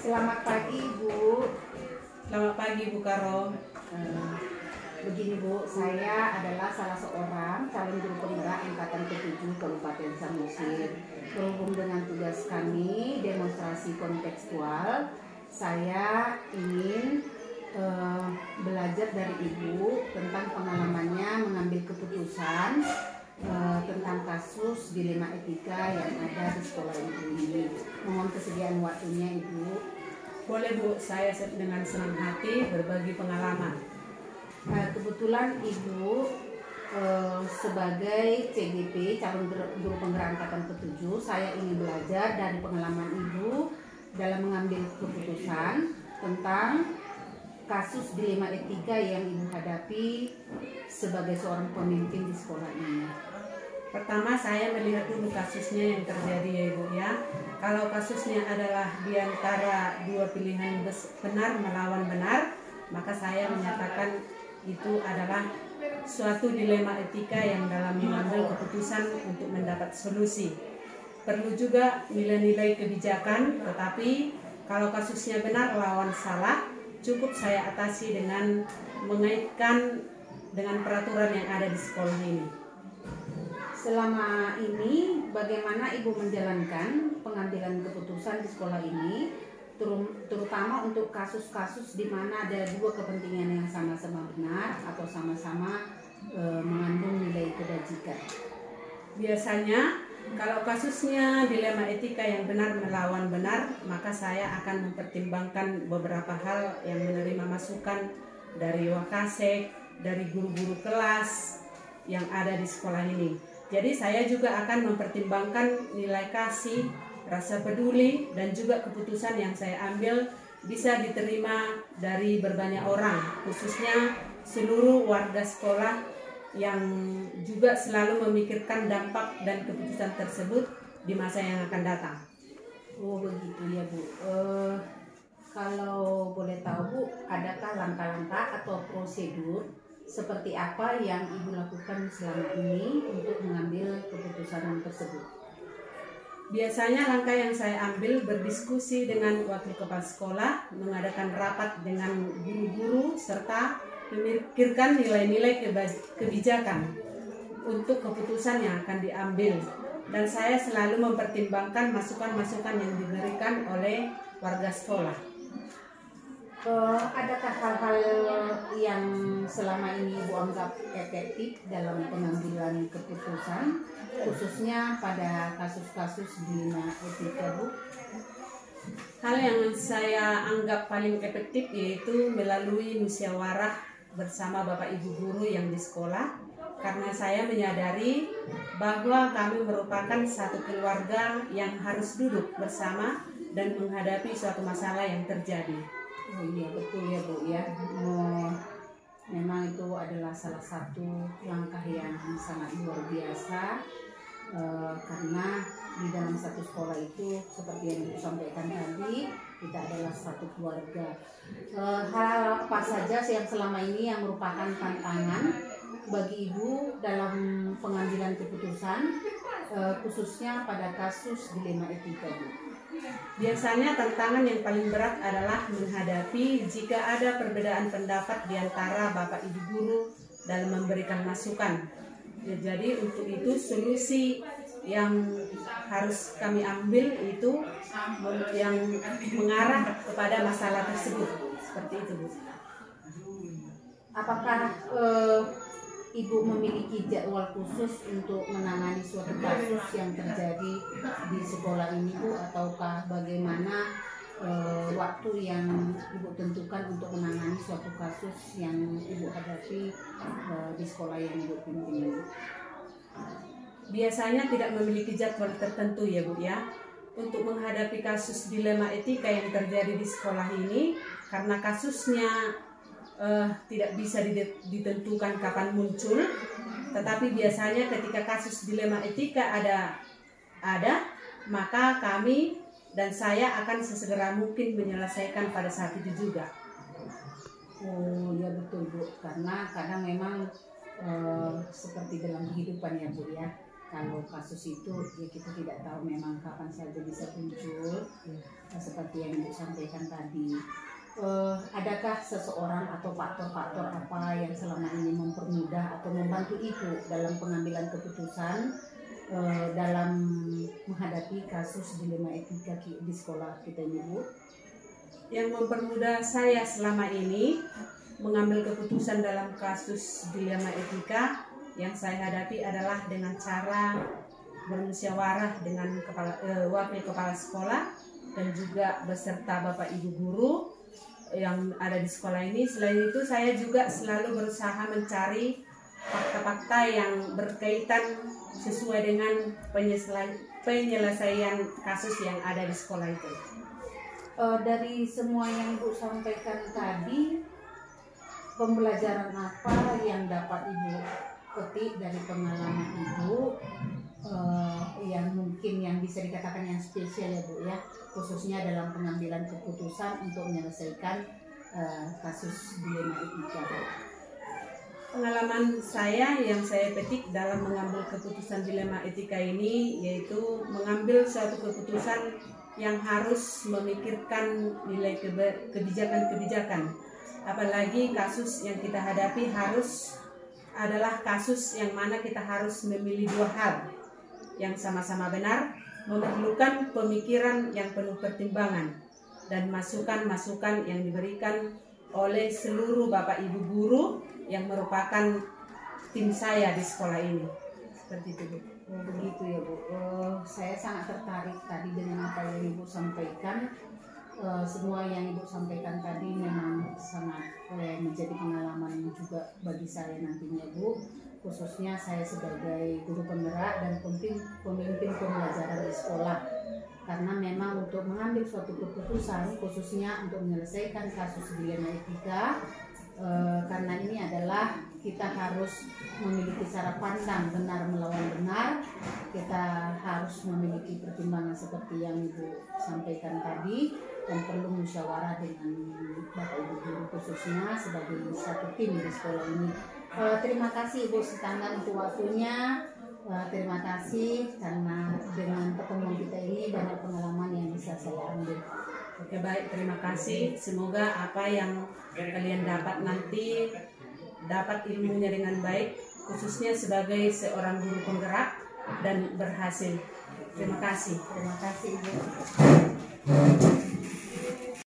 Selamat pagi, Bu. Selamat pagi, Bu Karo. Begini, Bu, saya adalah salah seorang calon guru penggerak angkatan ke-7 Kabupaten Samosir. Berhubung dengan tugas kami demonstrasi kontekstual, saya ingin belajar dari Ibu tentang pengalamannya mengambil keputusan tentang kasus dilema etika yang ada di sekolah Ibu ini. Mohon kesediaan waktunya, Ibu. Boleh, Bu, saya dengan senang hati berbagi pengalaman. Kebetulan Ibu sebagai CGP, calon guru penggerak angkatan ke-7, saya ingin belajar dari pengalaman Ibu dalam mengambil keputusan tentang kasus dilema etika yang Ibu hadapi sebagai seorang pemimpin di sekolah ini. Pertama, saya melihat dulu kasusnya yang terjadi, ya Ibu ya. Kalau kasusnya adalah di antara dua pilihan benar melawan benar, maka saya menyatakan itu adalah suatu dilema etika yang dalam mengambil keputusan untuk mendapat solusi. Perlu juga nilai-nilai kebijakan, tetapi kalau kasusnya benar lawan salah, cukup saya atasi dengan mengaitkan dengan peraturan yang ada di sekolah ini. Selama ini bagaimana Ibu menjalankan pengambilan keputusan di sekolah ini, terutama untuk kasus-kasus di mana ada dua kepentingan yang sama-sama benar atau sama-sama mengandung nilai kebajikan? Biasanya kalau kasusnya dilema etika yang benar melawan benar, maka saya akan mempertimbangkan beberapa hal yang menerima masukan dari Wakasek, dari guru-guru kelas yang ada di sekolah ini. Jadi saya juga akan mempertimbangkan nilai kasih, rasa peduli, dan juga keputusan yang saya ambil bisa diterima dari berbanyak orang, khususnya seluruh warga sekolah yang juga selalu memikirkan dampak dan keputusan tersebut di masa yang akan datang. Oh begitu ya, Bu. Kalau boleh tahu, Bu, adakah langkah-langkah atau prosedur seperti apa yang Ibu lakukan selama ini untuk mengambil keputusan tersebut? Biasanya langkah yang saya ambil berdiskusi dengan wakil kepala sekolah, mengadakan rapat dengan guru-guru, serta memikirkan nilai-nilai kebijakan untuk keputusan yang akan diambil. Dan saya selalu mempertimbangkan masukan-masukan yang diberikan oleh warga sekolah. Adakah hal-hal yang selama ini Ibu anggap efektif dalam pengambilan keputusan, khususnya pada kasus-kasus dilema etika, Bu? Hal yang saya anggap paling efektif yaitu melalui musyawarah bersama Bapak Ibu guru yang di sekolah, karena saya menyadari bahwa kami merupakan satu keluarga yang harus duduk bersama dan menghadapi suatu masalah yang terjadi. Oh iya, betul ya, Bu ya. Memang itu adalah salah satu langkah yang sangat luar biasa, karena di dalam satu sekolah itu seperti yang Ibu sampaikan tadi, kita adalah satu keluarga. Hal apa saja yang selama ini yang merupakan tantangan bagi Ibu dalam pengambilan keputusan, khususnya pada kasus dilema etika, Bu? Biasanya tantangan yang paling berat adalah menghadapi jika ada perbedaan pendapat di antara Bapak Ibu guru dalam memberikan masukan. Ya, jadi untuk itu solusi yang harus kami ambil itu yang mengarah kepada masalah tersebut. Seperti itu, Bu. Apakah Ibu memiliki jadwal khusus untuk menangani suatu kasus yang terjadi di sekolah ini, Bu, ataukah bagaimana waktu yang Ibu tentukan untuk menangani suatu kasus yang Ibu hadapi di sekolah yang Ibu pimpin ini? Biasanya tidak memiliki jadwal tertentu ya, Bu ya. Untuk menghadapi kasus dilema etika yang terjadi di sekolah ini, karena kasusnya tidak bisa ditentukan kapan muncul, tetapi biasanya ketika kasus dilema etika ada, maka kami dan saya akan sesegera mungkin menyelesaikan pada saat itu juga. Oh ya betul, Bu, karena kadang memang seperti dalam kehidupan ya, Bu ya, Kalau kasus itu ya kita tidak tahu memang kapan saja bisa muncul, seperti yang Ibu sampaikan tadi. Adakah seseorang atau faktor-faktor apa yang selama ini mempermudah atau membantu Ibu dalam pengambilan keputusan dalam menghadapi kasus dilema etika di sekolah kita ini, Bu? Yang mempermudah saya selama ini mengambil keputusan dalam kasus dilema etika yang saya hadapi adalah dengan cara bermusyawarah dengan wakil kepala sekolah dan juga beserta Bapak Ibu guru yang ada di sekolah ini. Selain itu saya juga selalu berusaha mencari fakta-fakta yang berkaitan sesuai dengan penyelesaian kasus yang ada di sekolah itu. Dari semua yang Ibu sampaikan tadi, pembelajaran apa yang dapat Ibu petik dari pengalaman Ibu yang mungkin yang bisa dikatakan yang spesial ya Bu ya, khususnya dalam pengambilan keputusan untuk menyelesaikan kasus dilema etika? Pengalaman saya yang saya petik dalam mengambil keputusan dilema etika ini yaitu mengambil suatu keputusan yang harus memikirkan nilai kebijakan-kebijakan. Apalagi kasus yang kita hadapi adalah kasus yang mana kita harus memilih dua hal yang sama-sama benar, memerlukan pemikiran yang penuh pertimbangan dan masukan-masukan yang diberikan oleh seluruh Bapak Ibu guru yang merupakan tim saya di sekolah ini. Seperti itu, Bu. Begitu ya Bu. Saya sangat tertarik tadi dengan apa yang Ibu sampaikan. Semua yang Ibu sampaikan tadi memang sangat menjadi pengalaman juga bagi saya nantinya Bu, khususnya saya sebagai guru penggerak dan pemimpin pembelajaran di sekolah, karena memang untuk mengambil suatu keputusan khususnya untuk menyelesaikan kasus dilema etika, karena ini adalah kita harus memiliki cara pandang benar melawan benar, kita harus memiliki pertimbangan seperti yang Ibu sampaikan tadi, dan perlu musyawarah dengan Bapak Ibu guru khususnya sebagai satu tim di sekolah ini. Terima kasih Ibu Sitanggang untuk waktunya. Terima kasih karena dengan pertemuan kita ini banyak pengalaman yang bisa saya ambil. Oke, baik, terima kasih. Semoga apa yang kalian dapat nanti dapat ilmunya dengan baik, khususnya sebagai seorang guru penggerak dan berhasil. Terima kasih. Terima kasih Ibu.